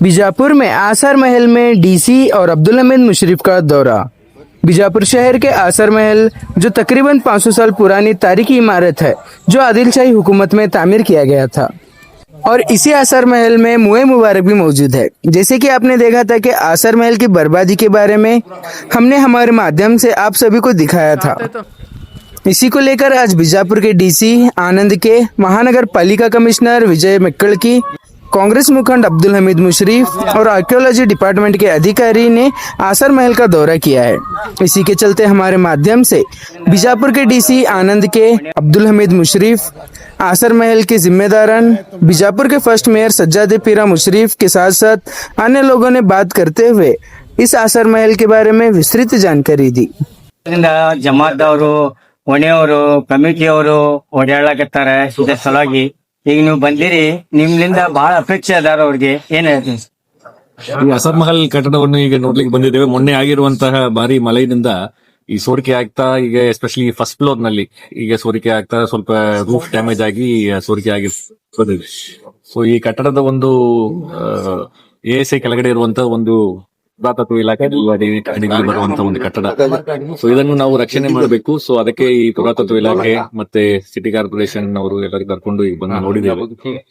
बीजापुर में आसर महल में डीसी और अब्दुल हमीद मुशर्रफ का दौरा। बीजापुर शहर के आसर महल जो तकरीबन 500 साल पुरानी तारीखी इमारत है, जो आदिल शाही हुकूमत में तामीर किया गया था, और इसी आसर महल में मुए मुबारक भी मौजूद है। जैसे कि आपने देखा था कि आसर महल की बर्बादी के बारे में हमने हमारे माध्यम से आप सभी को दिखाया था। इसी को लेकर आज बीजापुर के डीसी आनंद के, महानगर पालिका कमिश्नर विजय मिक्कड़ की, कांग्रेस मुखंड अब्दुल हमीद मुशर्रफ और आर्कियोलॉजी डिपार्टमेंट के अधिकारी ने आसर महल का दौरा किया है। इसी के चलते हमारे माध्यम से बीजापुर के डीसी आनंद के, अब्दुल हमीद मुशर्रफ, आसर महल के जिम्मेदारान, बीजापुर के फर्स्ट मेयर सज्जाद पीरा मुशर्रफ के साथ साथ अन्य लोगों ने बात करते हुए इस आसर महल के बारे में विस्तृत जानकारी दी। ಜಮಾತ್ದವರು ಹೊಣೆಯವರು ಕಮಿಟಿಯವರು ಓಡಾಡಕತ್ತಾರೆ ಇದ್ರ ಸಲುವಾಗಿ ಈಗ ನೀವು ಬಂದಿರಿ, ನಿಮ್ಲಿಂದ ಬಹಳ ಅಪೇಕ್ಷೆ ಅದಾರ ಅವ್ರಿಗೆ. ಏನ್ ಹೇಳ್ತೀನಿ? ಈ ಅಸರ್ ಮಹಲ್ ಕಟ್ಟಡವನ್ನು ಈಗ ನೋಡ್ಲಿಕ್ಕೆ ಬಂದಿದ್ದೇವೆ. ಮೊನ್ನೆ ಆಗಿರುವಂತಹ ಭಾರಿ ಮಳೆಯಿಂದ ಈ ಸೋರಿಕೆ ಆಗ್ತಾ, ಈಗ ಎಸ್ಪೆಷಲಿ ಫಸ್ಟ್ ಫ್ಲೋರ್ ನಲ್ಲಿ ಈಗ ಸೋರಿಕೆ ಆಗ್ತಾ ಸ್ವಲ್ಪ ರೂಫ್ ಡ್ಯಾಮೇಜ್ ಆಗಿ ಸೋರಿಕೆ ಆಗಿ ಬಂದಿದೆ. ಸೊ ಈ ಕಟ್ಟಡದ ಒಂದು ಎಎಸ್ಐ ಕೆಳಗಡೆ ಇರುವಂತಹ ಒಂದು ಪುರಾತತ್ವ ಇಲಾಖೆ ಅಡಿಯಲ್ಲಿ ಬರುವಂತ ಒಂದು ಕಟ್ಟಡ. ಸೊ ಇದನ್ನು ನಾವು ರಕ್ಷಣೆ ಮಾಡಬೇಕು. ಸೊ ಅದಕ್ಕೆ ಈ ಪುರಾತತ್ವ ಇಲಾಖೆ ಮತ್ತೆ ಸಿಟಿ ಕಾರ್ಪೊರೇಷನ್ ಅವರು ಎಲ್ಲರೂ ಕರ್ಕೊಂಡು ಈಗ ಬಂದು ನೋಡಿದ್ದೇವೆ.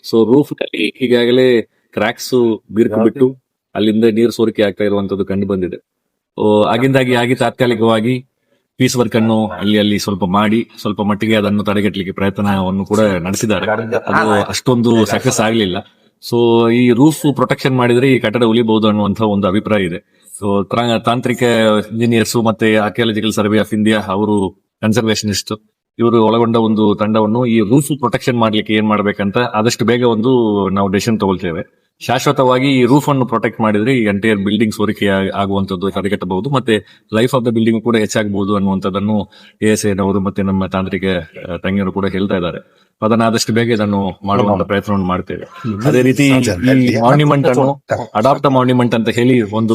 ಸೊ ರೂಫ್ ನಲ್ಲಿ ಈಗಾಗಲೇ ಕ್ರಾಕ್ಸ್ ಬೀರ್ಕು ಬಿಟ್ಟು ಅಲ್ಲಿಂದ ನೀರು ಸೋರಿಕೆ ಆಗ್ತಾ ಇರುವಂತದ್ದು ಕಂಡು ಬಂದಿದೆ. ಆಗಿಂದಾಗಿ ತಾತ್ಕಾಲಿಕವಾಗಿ ಪೀಸ್ ವರ್ಕ್ ಅನ್ನು ಅಲ್ಲಿ ಸ್ವಲ್ಪ ಮಾಡಿ ಸ್ವಲ್ಪ ಮಟ್ಟಿಗೆ ಅದನ್ನು ತಡೆಗಟ್ಟಲಿಕ್ಕೆ ಪ್ರಯತ್ನವನ್ನು ಕೂಡ ನಡೆಸಿದ್ದಾರೆ. ಅದು ಅಷ್ಟೊಂದು ಸಕ್ಸಸ್ ಆಗ್ಲಿಲ್ಲ. ಸೊ ಈ ರೂಫ್ ಪ್ರೊಟೆಕ್ಷನ್ ಮಾಡಿದ್ರೆ ಈ ಕಟ್ಟಡ ಉಳಿಬಹುದು ಅನ್ನುವಂತ ಒಂದು ಅಭಿಪ್ರಾಯ ಇದೆ. ಸೊ ತಾಂತ್ರಿಕ ಇಂಜಿನಿಯರ್ಸ್ ಮತ್ತೆ ಆರ್ಕಿಯಾಲಜಿಕಲ್ ಸರ್ವೆ ಆಫ್ ಇಂಡಿಯಾ ಅವರು ಕನ್ಸರ್ವೇಷನಿಸ್ಟ್ ಇವರು ಒಳಗೊಂಡ ಒಂದು ತಂಡವನ್ನು ಈ ರೂಫ್ ಪ್ರೊಟೆಕ್ಷನ್ ಮಾಡ್ಲಿಕ್ಕೆ ಏನ್ ಮಾಡ್ಬೇಕಂತ ಆದಷ್ಟು ಬೇಗ ಒಂದು ನಾವು ಡೆಸಿಷನ್ ತಗೊಳ್ತೇವೆ. ಶಾಶ್ವತವಾಗಿ ಈ ರೂಫ್ ಅನ್ನು ಪ್ರೊಟೆಕ್ಟ್ ಮಾಡಿದ್ರೆ ಈ ಎಂಟೈರ್ ಬಿಲ್ಡಿಂಗ್ ಸೋರಿಕೆ ಆಗುವಂತದ್ದು ತಡೆಗಟ್ಟಬಹುದು, ಮತ್ತೆ ಲೈಫ್ ಆಫ್ ದ ಬಿಲ್ಡಿಂಗ್ ಕೂಡ ಹೆಚ್ಚಾಗಬಹುದು ಅನ್ನುವಂಥದ್ದನ್ನು ಎಎಸ್ಐನವರು ಮತ್ತೆ ನಮ್ಮ ತಾಂತ್ರಿಕ ತಂಗಿಯರು ಕೂಡ ಹೇಳ್ತಾ ಇದ್ದಾರೆ. ಅದನ್ನ ಆದಷ್ಟು ಬೇಗ ಇದನ್ನು ಮಾಡುವಂತ ಪ್ರಯತ್ನವನ್ನು ಮಾಡ್ತೇವೆ. ಅದೇ ರೀತಿ ಈ ಮಾನ್ಯುಮೆಂಟ್ ಅನ್ನು ಅಡಾಪ್ಟ್ ಮಾನ್ಯುಮೆಂಟ್ ಅಂತ ಹೇಳಿ ಒಂದು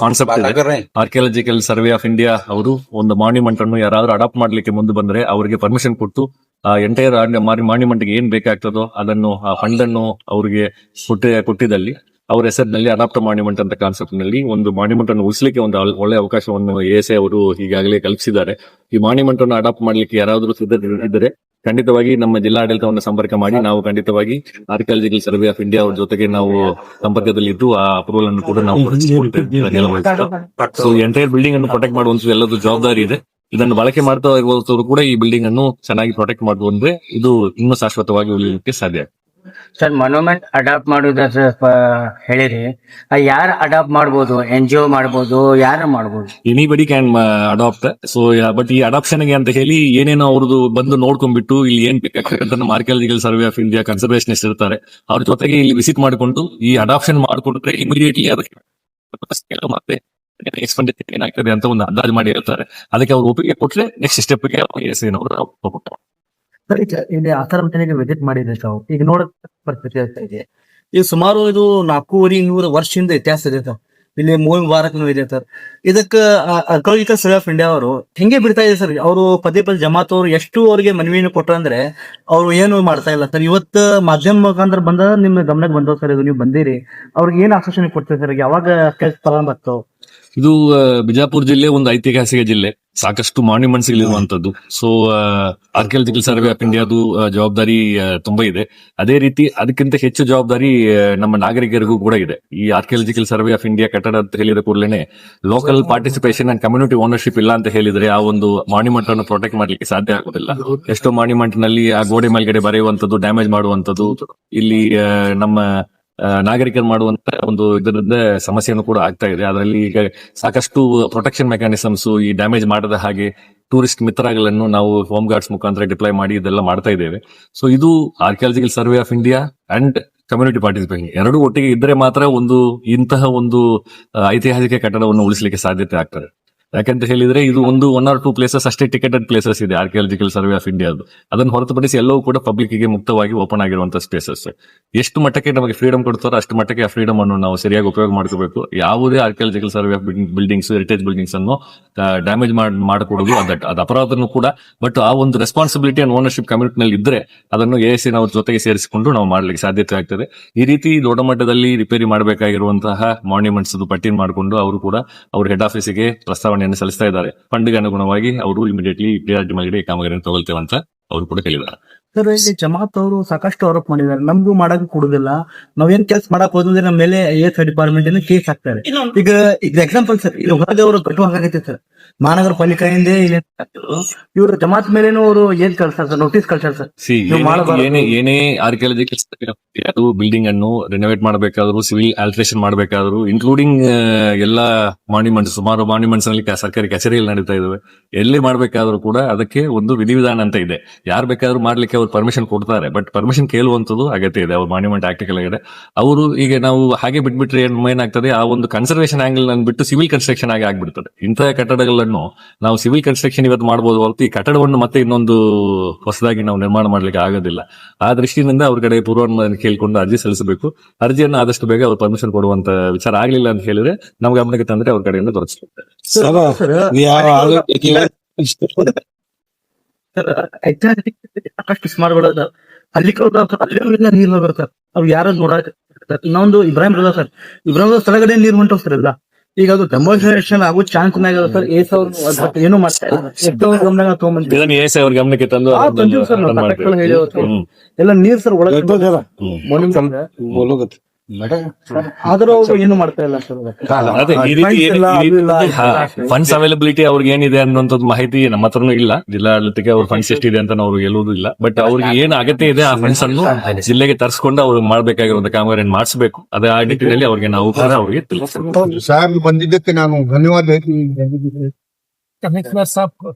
ಕಾನ್ಸೆಪ್ಟ್ ಇದೆ. ಆರ್ಕಿಯಾಲಜಿಕಲ್ ಸರ್ವೆ ಆಫ್ ಇಂಡಿಯಾ ಅವರು ಒಂದು ಮಾನ್ಯುಮೆಂಟ್ ಅನ್ನು ಯಾರಾದ್ರೂ ಅಡಾಪ್ಟ್ ಮಾಡ್ಲಿಕ್ಕೆ ಮುಂದೆ ಬಂದ್ರೆ ಅವರಿಗೆ ಪರ್ಮಿಷನ್ ಕೊಟ್ಟು ಆ ಎಂಟೈರ್ ಮಾನ್ಯುಮೆಂಟ್ ಗೆ ಏನ್ ಬೇಕಾಗ್ತದೋ ಅದನ್ನು ಆ ಫಂಡ್ ಅನ್ನು ಅವರಿಗೆ ಕೊಟ್ಟಿದ್ದಲ್ಲಿ ಅವ್ರ ಹೆಸರಿನಲ್ಲಿ ಅಡಾಪ್ಟ್ ಮಾನ್ಯುಮೆಂಟ್ ಅಂತ ಕಾನ್ಸೆಪ್ಟ್ ನಲ್ಲಿ ಒಂದು ಮಾನ್ಯುಮೆಂಟ್ ಅನ್ನು ಉಳಿಸಲಿಕ್ಕೆ ಒಂದು ಒಳ್ಳೆ ಅವಕಾಶವನ್ನು ಎಎಸ್ಐ ಅವರು ಈಗಾಗಲೇ ಕಲ್ಪಿಸಿದ್ದಾರೆ. ಈ ಮಾನ್ಯುಮೆಂಟ್ ಅನ್ನು ಅಡಾಪ್ಟ್ ಮಾಡ್ಲಿಕ್ಕೆ ಯಾರಾದ್ರೂ ಸಿದ್ಧರಿದ್ದರೆ ಖಂಡಿತವಾಗಿ ನಮ್ಮ ಜಿಲ್ಲಾಡಳಿತವನ್ನು ಸಂಪರ್ಕ ಮಾಡಿ ನಾವು ಖಂಡಿತವಾಗಿ ಆರ್ಕಿಯಾಲಜಿಕಲ್ ಸರ್ವೆ ಆಫ್ ಇಂಡಿಯಾ ಅವ್ರ ಜೊತೆಗೆ ನಾವು ಸಂಪರ್ಕದಲ್ಲಿ ಇದ್ದು ಆ ಅಪ್ರೂವಲ್ ಅನ್ನು ಕೂಡ ನಾವು ಸೊ ಎಂಟೈರ್ ಬಿಲ್ಡಿಂಗ್ ಅನ್ನು ಪ್ರೊಟೆಕ್ಟ್ ಮಾಡುವಂತ ಎಲ್ಲದೂ ಜವಾಬ್ದಾರಿ ಇದೆ. ಇದನ್ನು ಬಳಕೆ ಮಾಡ್ತಾ ಇರುವವರು ಕೂಡ ಈ ಬಿಲ್ಡಿಂಗ್ ಅನ್ನು ಚೆನ್ನಾಗಿ ಪ್ರೊಟೆಕ್ಟ್ ಮಾಡುವಂದ್ರೆ ಇದು ಇನ್ನೂ ಶಾಶ್ವತವಾಗಿ ಉಳಿಯಲಿಕ್ಕೆ ಸಾಧ್ಯ. ಸರ್, ಮೊನ್ಯುಮೆಂಟ್ ಅಡಾಪ್ಟ್ ಮಾಡೋದ್ರ ಹೇಳಿರಿ, ಯಾರು ಅಡಾಪ್ಟ್ ಮಾಡ್ಬೋದು? NGO ಮಾಡ್ಬೋದು, ಯಾರು ಮಾಡ್ಬೋದು? Anybody can adopt. So but ಈ ಅಡಾಪ್ಷನ್ ಗೆ ಅಂತ ಹೇಳಿ ಏನೇನೋ ಅವ್ರದ್ದು ಬಂದು ನೋಡ್ಕೊಂಡ್ಬಿಟ್ಟು ಇಲ್ಲಿ ಏನ್ ಬೇಕಾಗ್ತದೆ archaeological survey of India conservationist ಇರ್ತಾರೆ, ಅವ್ರ ಜೊತೆಗೆ ಇಲ್ಲಿ ವಿಸಿಟ್ ಮಾಡಿಕೊಂಡು ಈ ಅಡಾಪ್ಷನ್ ಮಾಡ್ಕೊಂಡ್ರೆ ಇಮಿಡಿಯೇಟ್ಲಿ ಅದಕ್ಕೆ ಮತ್ತೆ ಎಕ್ಸ್ಪೆಂಡಿಚರ್ ಏನಾಗ್ತದೆ ಅಂತ ಒಂದು ಅಂದಾಜು ಮಾಡಿ ಹೇಳ್ತಾರೆ. ಅದಕ್ಕೆ ಅವ್ರು ಒಪ್ಪಿಗೆ ಕೊಟ್ರೆ ನೆಕ್ಸ್ಟ್ ಸ್ಟೆಪ್ಗೆ ಹೋಗ್ತಾರೆ. ಸರ್, ಇಲ್ಲಿ ಆಸರ ಮನೆಗೆ ವಿಸಿಟ್ ಮಾಡಿದ್ರೆ ತಾವು ಈಗ ನೋಡಕ್ ಪರಿಸ್ಥಿತಿ ಆಗ್ತಾ ಇದೆ. ಈಗ ಸುಮಾರು ಇದು 400 ವರ್ಷದಿಂದ ಇತಿಹಾಸ ಇದೆ ಸರ್. ಇಲ್ಲಿ ಮೂವಿ ಮುಬಾರಕ್ನು ಇದೆ ಸರ್. ಇದಕ್ಕ ಆರ್ಕಿಯಾಲಜಿಕಲ್ ಸರ್ವೆ ಆಫ್ ಇಂಡಿಯಾ ಅವರು ಹೆಂಗೆ ಬಿಡ್ತಾ ಇದೆ ಸರ್? ಅವರು ಪದೇ ಜಮಾತ್ ಅವರು ಎಷ್ಟು ಅವರಿಗೆ ಮನವಿಯನ್ನು ಕೊಟ್ಟರಂದ್ರೆ ಅವ್ರು ಏನು ಮಾಡ್ತಾ ಇಲ್ಲ ಸರ್. ಇವತ್ತು ಮಾಧ್ಯಮ ಮುಖಾಂತರ ಬಂದ ನಿಮ್ಮ ಗಮನಕ್ಕೆ ಬಂದವ್ ಸರ್, ಇದು ನೀವು ಬಂದಿರಿ, ಅವ್ರಿಗೆ ಏನ್ ಆಶ್ವಾಸನೆ ಕೊಡ್ತೀವಿ ಸರ್? ಯಾವಾಗ ಪ್ರಾರಂಭ ಆಗ್ತಾವ? ಇದು ಬಿಜಾಪುರ ಜಿಲ್ಲೆ ಒಂದು ಐತಿಹಾಸಿಕ ಜಿಲ್ಲೆ, ಸಾಕಷ್ಟು ಮಾನ್ಯುಮೆಂಟ್ಸ್ ಇರುವಂತದ್ದು. ಸೊ ಆರ್ಕಿಯಾಲಜಿಕಲ್ ಸರ್ವೆ ಆಫ್ ಇಂಡಿಯಾದು ಜವಾಬ್ದಾರಿ ತುಂಬಾ ಇದೆ. ಅದೇ ರೀತಿ ಅದಕ್ಕಿಂತ ಹೆಚ್ಚು ಜವಾಬ್ದಾರಿ ನಮ್ಮ ನಾಗರಿಕರಿಗೂ ಕೂಡ ಇದೆ. ಈ ಆರ್ಕಿಯಾಲಜಿಕಲ್ ಸರ್ವೆ ಆಫ್ ಇಂಡಿಯಾ ಕಟ್ಟಡ ಅಂತ ಹೇಳಿದ ಕೂಡಲೇ local participation and community ownership ಇಲ್ಲ ಅಂತ ಹೇಳಿದ್ರೆ ಆ ಒಂದು ಮಾನ್ಯುಮೆಂಟ್ ಅನ್ನು ಪ್ರೊಟೆಕ್ಟ್ ಮಾಡ್ಲಿಕ್ಕೆ ಸಾಧ್ಯ ಆಗುದಿಲ್ಲ. ಎಷ್ಟೋ ಮಾನ್ಯುಮೆಂಟ್ ನಲ್ಲಿ ಆ ಗೋಡೆ ಮೇಲ್ಗಡೆ ಬರೆಯುವಂತದ್ದು, ಡ್ಯಾಮೇಜ್ ಮಾಡುವಂತದ್ದು, ಇಲ್ಲಿ ನಮ್ಮ ನಾಗರಿಕರು ಮಾಡುವಂತ ಒಂದು ಇದರಿಂದ ಸಮಸ್ಯೆಯನ್ನು ಕೂಡ ಆಗ್ತಾ ಇದೆ. ಅದರಲ್ಲಿ ಈಗ ಸಾಕಷ್ಟು ಪ್ರೊಟೆಕ್ಷನ್ ಮೆಕ್ಯಾನಿಸಮ್ಸ್, ಈ ಡ್ಯಾಮೇಜ್ ಮಾಡದ ಹಾಗೆ ಟೂರಿಸ್ಟ್ ಮಿತ್ರಗಳನ್ನು ನಾವು ಹೋಮ್ ಗಾರ್ಡ್ಸ್ ಮುಖಾಂತರ ಡಿಪ್ಲಾಯ್ ಮಾಡಿ ಇದೆಲ್ಲ ಮಾಡ್ತಾ ಇದ್ದೇವೆ. ಸೊ ಇದು archaeological survey of India and community participation ಎರಡು ಒಟ್ಟಿಗೆ ಇದ್ರೆ ಮಾತ್ರ ಇಂತಹ ಒಂದು ಐತಿಹಾಸಿಕ ಕಟ್ಟಡವನ್ನು ಉಳಿಸಲಿಕ್ಕೆ ಸಾಧ್ಯತೆ ಆಗ್ತದೆ. ಯಾಕಂತ ಹೇಳಿದ್ರೆ ಇದು ಒಂದು 1 or 2 ಪ್ಲೇಸಸ್ ಅಷ್ಟೇ ಟಿಕೆಟೆಡ್ ಪ್ಲೇಸಸ್ ಇದೆ ಆರ್ಕಿಯಾಲಜಿಕಲ್ ಸರ್ವೆ ಆಫ್ ಇಂಡಿಯಾದು. ಅದನ್ನು ಹೊರತುಪಡಿಸಿ ಎಲ್ಲವೂ ಕೂಡ ಪಬ್ಲಿಕ್ ಗೆ ಮುಕ್ತವಾಗಿ ಓಪನ್ ಆಗಿರುವಂತಹ ಸ್ಪೇಸಸ್. ಎಷ್ಟು ಮಟ್ಟಕ್ಕೆ ನಮಗೆ ಫ್ರೀಡಮ್ ಕೊಡ್ತಾರೋ ಅಷ್ಟು ಮಟ್ಟಕ್ಕೆ ಆ ಫ್ರೀಡಮ್ ಅನ್ನು ನಾವು ಸರಿಯಾಗಿ ಉಪಯೋಗ ಮಾಡ್ಕೋಬೇಕು. ಯಾವುದೇ archaeological survey of buildings, heritage buildings ಅನ್ನು ಡ್ಯಾಮೇಜ್ ಮಾಡಕೂಡದು ಅದು ಅಪರಾಧನೂ ಕೂಡ. ಬಟ್ ಆ ಒಂದು ರೆಸ್ಪಾನ್ಸಿಬಿಲಿಟಿ ಅಂಡ್ ಓನರ್ಶಿಪ್ ಕಮ್ಯುನಿಟಿ ನಲ್ಲಿ ಇದ್ರೆ ಅದನ್ನು ASN ಅವ್ರ ಜೊತೆಗೆ ಸೇರಿಸಿಕೊಂಡು ನಾವು ಮಾಡ್ಲಿಕ್ಕೆ ಸಾಧ್ಯತೆ ಆಗ್ತದೆ. ಈ ರೀತಿ ದೊಡ್ಡ ಮಟ್ಟದಲ್ಲಿ ರಿಪೇರಿ ಮಾಡಬೇಕಾಗಿರುವಂತಹ ಮಾನ್ಯುಮೆಂಟ್ಸ್ ಪಟ್ಟಿನ ಮಾಡಿಕೊಂಡು ಅವರು ಕೂಡ ಅವ್ರ ಹೆಡ್ ಆಫೀಸಿಗೆ ಪ್ರಸ್ತಾವನೆಯನ್ನು ಸಲ್ಲಿಸ್ತಾ ಇದ್ದಾರೆ. ಫಂಡ್ಗೆ ಅನುಗುಣವಾಗಿ ಅವರು ಇಮಿಡಿಯೇಟ್ಲಿ ಪ್ರಿಯಾರಿಟಿ ಮೇಲೆ ಕಾಮಗಾರಿಯನ್ನು ತಗೊಳ್ತೇವೆ ಅಂತ ಅವರು ಕೂಡ ಹೇಳಿದ್ದಾರೆ. ಸರ್, ಇಲ್ಲಿ ಜಮಾತ್ ಅವರು ಸಾಕಷ್ಟು ಆರೋಪ ಮಾಡಿದ್ದಾರೆ, ನಮ್ಗೂ ಮಾಡಕ್ ಕೊಡುದಿಲ್ಲ, ನಾವೇನ್ ಕೆಲಸ ಮಾಡಕ್ ಹೋದ್ರೆ ನಮ್ಮ ಮೇಲೆ AS ಡಿಪಾರ್ಟ್ಮೆಂಟ್ ಇಂದ ಕೇಸ್ ಹಾಕ್ತಾರೆ. ಈಗ ಎಕ್ಸಾಂಪಲ್ ಸರ್, ಇಲ್ಲಿ ಹೊರಗೆ ಅವರು ಕಟ್ಟುವಾಗೈತೆ ಸರ್, ಮಹಾನಗರ ಪಾಲಿಕೆಯಿಂದ ಇವ್ರ ಜಮಾತ್ ಮೇಲೇನು ಅವರು ಏನ್ ಕಳ್ಸಾರ ಸರ್, ನೋಟಿಸ್ ಕಳ್ಸಾರ ಸರ್. ಏನೇ ಆರ್ಕಿಯಾಲಜಿಕಲ್ ಅದು ಬಿಲ್ಡಿಂಗ್ ಅನ್ನು ರಿನೋವೇಟ್ ಮಾಡಬೇಕಾದ್ರು, ಸಿವಿಲ್ ಆಲ್ಟ್ರೇಷನ್ ಮಾಡಬೇಕಾದ್ರು, ಇನ್ಕ್ಲೂಡಿಂಗ್ ಎಲ್ಲಾ ಮಾನ್ಯುಮೆಂಟ್ಸ್, ಸುಮಾರು ಮಾನ್ಯುಮೆಂಟ್ಸ್ ನಲ್ಲಿ ಸರ್ಕಾರಿ ಕಚೇರಿಯಲ್ಲಿ ನಡೀತಾ ಇದಾವೆ. ಎಲ್ಲಿ ಮಾಡ್ಬೇಕಾದ್ರೂ ಕೂಡ ಅದಕ್ಕೆ ಒಂದು ವಿಧಿವಿಧಾನ ಅಂತ ಇದೆ. ಯಾರು ಬೇಕಾದ್ರೂ ಮಾಡ್ಲಿಕ್ಕೆ ಅವ್ರು ಪರ್ಮಿಷನ್ ಕೊಡ್ತಾರೆ, ಬಟ್ ಪರ್ಮಿಷನ್ ಕೇಳುವಂತದ್ದು ಅಗತ್ಯ ಇದೆ. ಅವ್ರು ಮಾನ್ಯುಮೆಂಟ್ ಆಕ್ಟ್ ಕೆಳಗಡೆ ಅವರು ಈಗ ನಾವು ಹಾಗೆ ಬಿಟ್ಬಿಟ್ರೆ ಏನಾಗ್ತದೆ, ಆ ಒಂದು ಕನ್ಸರ್ವೇಷನ್ ಆಂಗಲ್ ಬಿಟ್ಟು ಸಿವಿಲ್ ಕನ್ಸ್ಟ್ರಕ್ಷನ್ ಆಗಿ ಆಗ್ಬಿಡ್ತದೆ. ಇಂತಹ ಕಟ್ಟಡಗಳನ್ನು ನಾವು ಸಿವಿಲ್ ಕನ್ಸ್ಟ್ರಕ್ಷನ್ ಇವತ್ತು ಮಾಡಬಹುದು ಹೊರತು ಈ ಕಟ್ಟಡವನ್ನು ಮತ್ತೆ ಇನ್ನೊಂದು ಹೊಸದಾಗಿ ನಾವು ನಿರ್ಮಾಣ ಮಾಡ್ಲಿಕ್ಕೆ ಆಗೋದಿಲ್ಲ. ಆ ದೃಷ್ಟಿಯಿಂದ ಅವ್ರ ಕಡೆ ಪೂರ್ವಾನುಮೋದನೆ ಕೇಳಿಕೊಂಡು ಅರ್ಜಿ ಸಲ್ಲಿಸಬೇಕು. ಅರ್ಜಿಯನ್ನು ಆದಷ್ಟು ಬೇಗ ಅವ್ರು ಪರ್ಮಿಷನ್ ಕೊಡುವಂತ ವಿಚಾರ ಆಗ್ಲಿಲ್ಲ ಅಂತ ಹೇಳಿದ್ರೆ ನಮ್ಮ ಗಮನಕ್ಕೆ ತಂದ್ರೆ ಅವ್ರ ಕಡೆಯಿಂದ ದೊರಕಿಸ್ತಾರೆ. ಸಾಕಷ್ಟು ಸ್ಮಾರ್ಟ್ ಅಲ್ಲಿ ನೀರ್ ಹೋಗ್ತಾರೆ, ಅವ್ರು ಯಾರು ನೋಡಕ್. ಇನ್ನೊಂದು ಇಬ್ರಾಹಿಂ ರೋದ ಸರ್, ಇಬ್ರಾಹಿಂ ರೋದ ಸ್ಥಳಗಡೆ ನೀರು ಹೊಂಟವ್ ಸರ್ ಎಲ್ಲ. ಈಗ ಅದು ಡೆಮೋನ್ಸ್ಟ್ರೇಷನ್ ಆಗೋ ಚಾನ್ಸ್ ಸರ್. ಏನು ಮಾಡ್ತಾ ಅವ್ರ ಗಮನಕ್ಕೆ ತಂದು ಎಲ್ಲ ನೀರ್ ಸರ್ ಒಳಗೆ ಆದ್ರೂ ಅವ್ರು ಏನು ಮಾಡ್ತಾ ಇಲ್ಲ ಸರ್. ಅದೇ ಈ ರೀತಿ ಫಂಡ್ಸ್ ಅವೈಲಬಿಲಿಟಿ ಅವ್ರಿಗೆ ಏನಿದೆ ಅನ್ನುವಂಥದ್ದು ಮಾಹಿತಿ ನಮ್ಮ ಹತ್ರನೂ ಇಲ್ಲ. ಜಿಲ್ಲಾಡಳಿತಕ್ಕೆ ಅವ್ರ ಫಂಡ್ಸ್ ಎಷ್ಟಿದೆ ಅಂತ ಅವ್ರಿಗೆ ಹೇಳುವುದೂ ಇಲ್ಲ. ಬಟ್ ಅವ್ರಿಗೆ ಏನು ಅಗತ್ಯ ಇದೆ ಆ ಫಂಡ್ಸ್ ಅನ್ನು ಜಿಲ್ಲೆಗೆ ತರಿಸ್ಕೊಂಡು ಅವ್ರು ಮಾಡ್ಬೇಕಾಗಿರುವಂತ ಕಾಮಗಾರಿಯನ್ನು ಮಾಡಿಸಬೇಕು. ಅದೇ ಆ ನಿಟ್ಟಿನಲ್ಲಿ ಅವ್ರಿಗೆ ನಾವು ಕೂಡ ಅವ್ರಿಗೆ ತಿಳಿಸ್ತೀವಿ. ಸಾರ್ ಬಂದಿದ್ದಕ್ಕೆ ನಾನು ಧನ್ಯವಾದ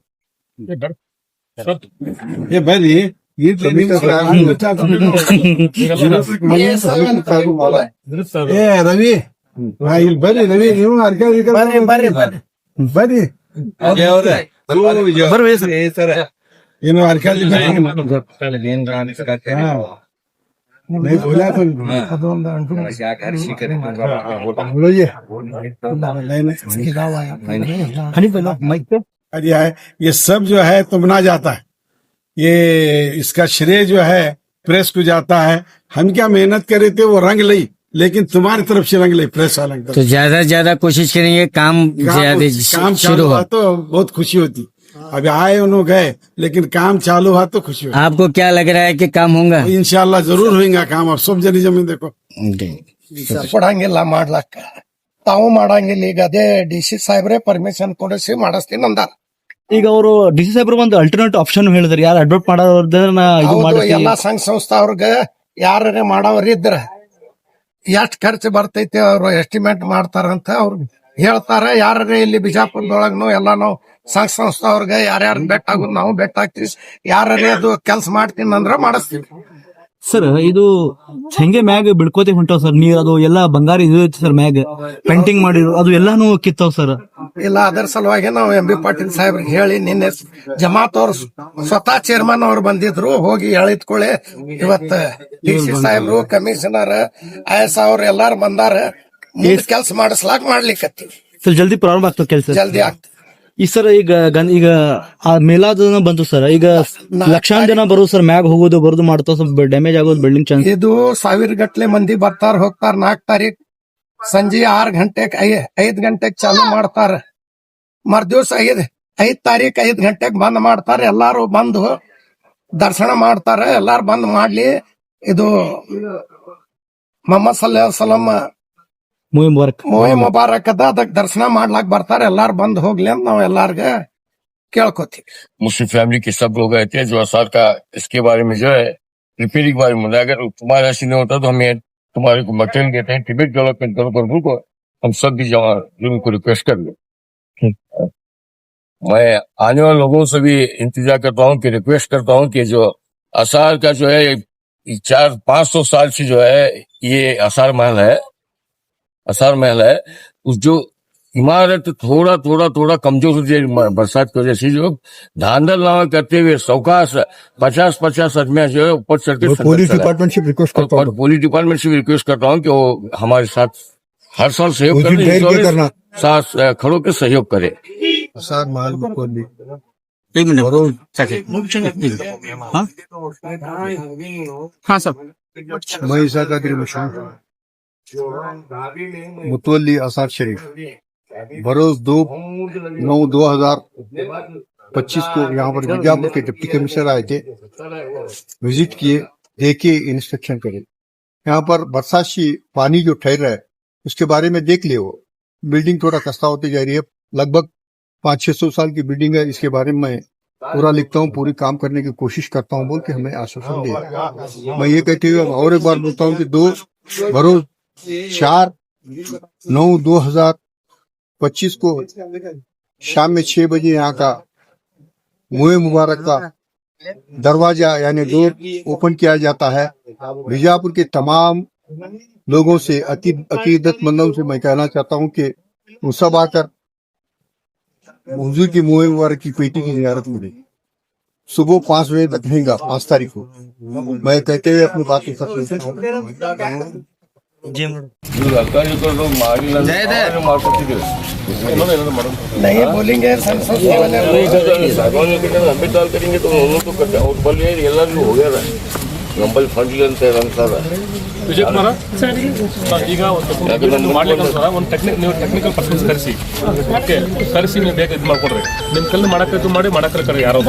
ಬನ್ನಿ. ರವಿ ಇಲ್ಲಿ ಬರ್ರಿ, ರವಿ ನೀವು ಬರ್ರಿ ಏನು ये सब जो है तुमना जाता है, ये इसका श्रेय जो है प्रेस को जाता है. हम क्या मेहनत करे थे वो रंग ली, लेकिन तुम्हारी तरफ से रंग ली प्रेस वाले. तो ज्यादा से ज्यादा कोशिश करेंगे काम शुरू हुआ तो बहुत खुशी होती. अभी आए उन्होंने गए, लेकिन काम चालू हुआ तो खुशी होती. आपको क्या लग रहा है कि काम होगा? इंशाल्लाह जरूर होगा काम. अब सब जनी जमीन देखो ಕೊಡಂಗಿಲ್ಲ ಮಾಡ್ಲಕ್ಕ, ತಾವು ಮಾಡಂಗಿಲ್ಲ. ಈಗ ಅದೇ DC ಸಾಹೇಬ್ರೆ ಪರ್ಮಿಷನ್ ಕೊಡಿಸಿ ಮಾಡಿಸ್ತೀನಿ ಅಂದಾರ. ಈಗ ಅವರು DC ಸಾಹೇಬ್ರು ಒಂದು ಅಲ್ಟರ್ನೇಟ್ ಆಪ್ಷನ್ ಹೇಳಿದ್ರು, ಯಾರು ಅಡ್ವರ್ಟ್ ಮಾಡೋದ್ರ ಎಲ್ಲಾ ಸಂಘ ಸಂಸ್ಥೆ ಅವ್ರಿಗೆ ಯಾರೇ ಮಾಡೋರ್ ಇದ್ರ ಎಷ್ಟ್ ಖರ್ಚು ಬರ್ತೈತಿ ಅವ್ರು ಎಸ್ಟಿಮೇಟ್ ಮಾಡ್ತಾರಂತ ಅವ್ರು ಹೇಳ್ತಾರ. ಯಾರೇ ಇಲ್ಲಿ ಬಿಜಾಪುರದೊಳಗ್ನು ಎಲ್ಲಾ ನಾವು ಸಂಘ ಸಂಸ್ಥೆ ಅವ್ರಿಗೆ ಯಾರ್ಯಾರು ಬೆಟ್ ಆಗೋದು ನಾವು ಬೆಟ್ ಹಾಕ್ತಿವಿ. ಯಾರೇ ಅದು ಕೆಲ್ಸ ಮಾಡ್ತೀನಿ ಅಂದ್ರ ಮಾಡಿಸ್ತೀವಿ ಸರ್. ಇದು ಹೆಂಗೆ ಮ್ಯಾಗ್ ಬಿಡ್ಕೋತಿ ಹೊಂಟಾವ್ ಸರ್ ನೀರ್, ಅದು ಎಲ್ಲಾ ಬಂಗಾರ ಇದು ಸರ್ ಮ್ಯಾಗ್ ಪೇಂಟಿಂಗ್ ಮಾಡಿರೋ ಅದು ಎಲ್ಲಾನು ಕಿತ್ತಾವ್ ಸರ್. ಇಲ್ಲ, ಅದರ ಸಲುವಾಗಿ ನಾವು MB ಪಾಟೀಲ್ ಸಾಹೇಬ್ರಿಗೆ ಹೇಳಿ ನಿನ್ನೆ ಜಮಾತ್ ಅವ್ರು ಸ್ವತಃ ಚೇರ್ಮನ್ ಅವ್ರು ಬಂದಿದ್ರು, ಹೋಗಿ ಹೇಳಿದ್ಕೊಳ್ಳಿ ಇವತ್ತ DC ಸಾಹೇಬ್ರು, ಕಮಿಷನರ್, IS ಅವ್ರು ಎಲ್ಲಾರು ಬಂದಾರ. ಕೆಲ್ಸ ಮಾಡಿಸ್ಲಾಕ್ ಮಾಡ್ಲಿಕ್ಕತ್ತೀವಿ. ಸರ್ ಜಲ್ದಿ ಪ್ರಾರಂಭ ಆಗ್ತದೆ ಕೆಲಸ, ಜಲ್ದಿ ಆಗ್ತದೆ. ಈ ಸರ್ ಈಗ ಆ ಮೇಲಾದ ಬಂತು ಸರ್, ಈಗ ಲಕ್ಷಾಂತರ ಜನ ಬರೋದು ಸರ್, ಮ್ಯಾಗ್ ಹೋಗೋದು ಬರೋದು ಮಾಡ್ತಾವ, ಸ್ವಲ್ಪ ಡ್ಯಾಮೇಜ್ ಆಗೋದು ಬಿಲ್ಡಿಂಗ್ ಚಾನ್ಸ್. ಇದು 1000 ಗಟ್ಲೆ ಮಂದಿ ಬರ್ತಾರ ಹೋಗ್ತಾರ. 4 ತಾರೀಖ್ ಸಂಜೆ 6 ಗಂಟೆಗೆ 5 ಗಂಟೆಗೆ ಚಾಲು ಮಾಡ್ತಾರ. ಮರ್ದಿವ್ಸ 5 ತಾರೀಖ್ 5 ಗಂಟೆಗೆ ಬಂದ್ ಮಾಡ್ತಾರ. ಎಲ್ಲಾರು ಬಂದು ದರ್ಶನ ಮಾಡ್ತಾರ. ಎಲ್ಲಾರು ಬಂದ್ ಮಾಡ್ಲಿ. ಇದು ಮೊಹಮ್ಮದ್ ಸಲ್ಲಲ್ಲಾಹು ಮೂವಿ ಮುಬಾರಕ್ ಅದ, ಅದಕ್ಕೆ ದರ್ಶನ ಮಾಡ್ಲಾಕ್ ಬರ್ತಾರೆ. ಎಲ್ಲಾರು ಬಂದ್ ಹೋಗ್ಲಿ ಅಂತ ನಾವ್ ಎಲ್ಲಾರ್ಗ ಕೇಳ್ಕೊತೀವಿ. मुस्लिम फैमिली के सब लोग रहते हैं जो आसार का इसके बारे में जो है रिपेयरिंग के बारे में, अगर तुम्हारा ऐसी नहीं होता तो हमें तुम्हारे को मटेरियल देते हैं. टिबेट डेवलपमेंट करो को हम सब भी लोगों को रिक्वेस्ट कर लो. मैं आने वाले लोगों से भी इंतजार करता हूँ कि रिक्वेस्ट करता हूँ कि जो आसार का जो है 400-500 साल से जो है ये आसार महल है. उस जो इमारत थोड़ा थोड़ा थोड़ा कमजोर होती है बरसात की वजह से। जो धांधल नावा करते हुए सावकाश 50-50 आदमी जो है ऊपर चढ़ के पुलिस डिपार्टमेंट से रिक्वेस्ट करता हूँ, पुलिस डिपार्टमेंट से रिक्वेस्ट करता हूँ कि वो हमारे साथ हर साल सहयोग करें, साथ खड़ो के सहयोग करे। सर माल मुकोली हाँ सब महिसागरी मुतवली आसार शरीफ बरोज 2/9/2025 को यहाँ पर बीजापुर के डिप्टी कमिश्नर आए थे, विजिट किए, देखे, इंस्पेक्शन करे। यहाँ पर बरसाती पानी जो ठहर रहा है उसके बारे में देख लिए। वो बिल्डिंग थोड़ा खस्ता होती जा रही है, लगभग 500-600 साल की बिल्डिंग है। इसके बारे में मैं पूरा लिखता हूँ, पूरी काम करने की कोशिश करता हूँ बोल के हमें आश्वासन दिया। मैं ये कहते हुए और एक बार बोलता हूँ कि 4/9/2025 को शाम में 6 बजे यहाँ का मुए मुबारक का दरवाजा यानी डोर ओपन किया जाता है। बीजापुर के तमाम लोगों से अकीदतमंदों से मैं कहना चाहता हूँ कि वो सब आकर हुजूर की मुए मुबारक की पेटी की जियारत मिली। सुबह 5 बजे तक रहेगा 5 तारीख को। मैं कहते हुए अपनी बात को नहीं बोलेंगे करेंगे तो तो करते हैं हो गया नंबर फंड अंसार ವಿಜಯ್ ಕುಮಾರ ಈಗ ಮಾಡ್ಲಿಕ್ಕೆ ಒಂದು ಟೆಕ್ನಿಕಲ್ ಪರ್ಸನ್ಸ್ ಕರೆಸಿ ನೀವು ಬೇಗ ಇದು ಮಾಡ್ಕೊಡ್ರಿ. ನಿಮ್ಮ ಕಲ್ಲು ಮಾಡಕ್ಕೆ ಇದು ಮಾಡಿ ಮಾಡಕ್ಕೆ ಕರೆ ಯಾರೋ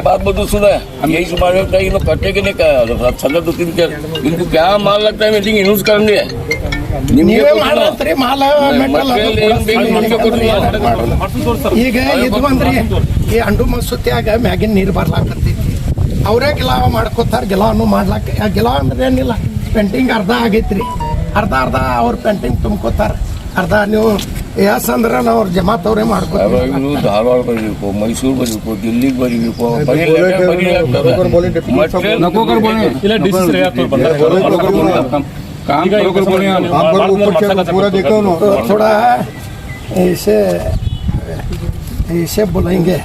बात बदल सुना है यही सुबह कट्टे के नहीं संगत 2-3 इनको क्या माल लगता है मीटिंग यूज करनी है ಈಗ ಇದು ಅಂದ್ರಿ ಈ ಅಂಡು ಮಸೂತ್ಯಾಗ ಮ್ಯಾಗಿನ ನೀರು ಬರ್ಲಾಕತ್ತೈತಿ. ಅವರೇ ಗಿಲಾವ ಮಾಡ್ಕೋತಾರ, ಗಿಲಾವನು ಮಾಡ್ಲಾಕ. ಗಿಲಾವ ಅಂದ್ರೆ ಏನಿಲ್ಲ, ಪೇಂಟಿಂಗ್ ಅರ್ಧ ಆಗೈತ್ರಿ, ಅರ್ಧ ಅವ್ರ ಪೇಂಟಿಂಗ್ ತುಂಬ್ಕೋತಾರ, ಅರ್ಧ ನೀವು ಎಸ್ ಅಂದ್ರೆ ಅವ್ರ ಜಮಾತ್ ಅವರೇ ಮಾಡ್ಕೋತಾರ. ಧಾರವಾಡ ಬರೀಬೇಕು, ಮೈಸೂರು ಬರೀಬೇಕು, ದಿಲ್ಲಿಗೆ ಬರೀಬೇಕು, थोड़ा ऐसे बुलाएंगे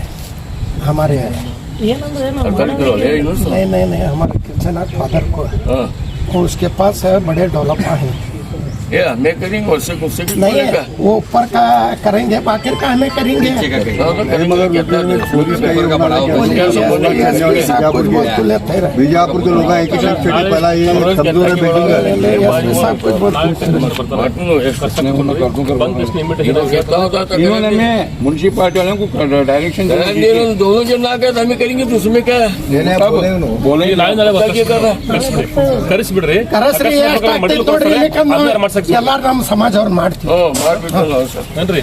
हमारे नहीं हमारे किचन फादर को, उसके पास है बड़े डेवलप हैं। हमें करेंगे नहीं वो ऊपर का करेंगे, बाकी का हमें करेंगे। बीजापुर के लोग पहला ये कमजोर है बिल्डिंग म्यूनसिपालिटी वालों को डायरेक्शन दोनों जन ना गए हमें करेंगे तो उसमें क्या ಕರೆಸ್ಬಿಡ್ರಿ. ಎಲ್ಲಾರು ನಮ್ಮ ಸಮಾಜ ಅವ್ರು ಮಾಡ್ತೀವಿ. ಏನ್ರಿ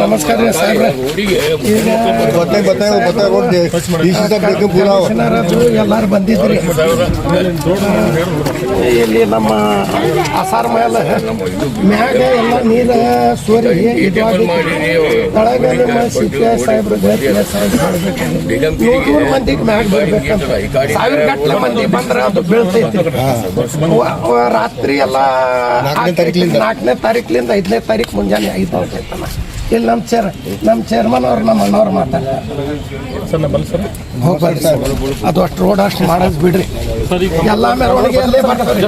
नमस्कार साहब ಎಲ್ಲಾರು ಬಂದಿದ್ರಿ. ಇಲ್ಲಿ ನಮ್ಮ ಆಸಾರ ಮಹಲ್ ಮ್ಯಾಗ ಎಲ್ಲ ನೀರ ಸೋರಿ ಒಳಗ ನಿಮ್ಮ ಸಿಪಿಐ ಸಾಹೇಬ್ರು 100 ಮಂದಿಗೆ ಮ್ಯಾಗ ಬರ್ಬೇಕಂತ 1000 ಗಟ್ಟಲೆ ಮಂದಿ ಬಂದ್ರೆ ಅದು ಬೀಳ್ತೈತಿ. ರಾತ್ರಿ ಎಲ್ಲ 4ನೇ ತಾರೀಕಿನಿಂದ 5ನೇ ತಾರೀಕು ಮುಂಜಾನೆ 5 ಆಗ್ತೈತಲ್ಲ. ಇಲ್ಲಿ ನಮ್ಮ ಚೇರ್ಮನ್ ಅವ್ರು ನಮ್ಮ ಅಣ್ಣವ್ರು ಮಾತಾಡ್ತಾರೆ. ಅದು ಅಷ್ಟು ರೋಡ್ ಅಷ್ಟು ಮಾಡೋದು ಬಿಡ್ರಿ, ಎಲ್ಲ ಮೆರವಣಿಗೆ ಅಲ್ಲೇ ಬರ್ತಾರೆ.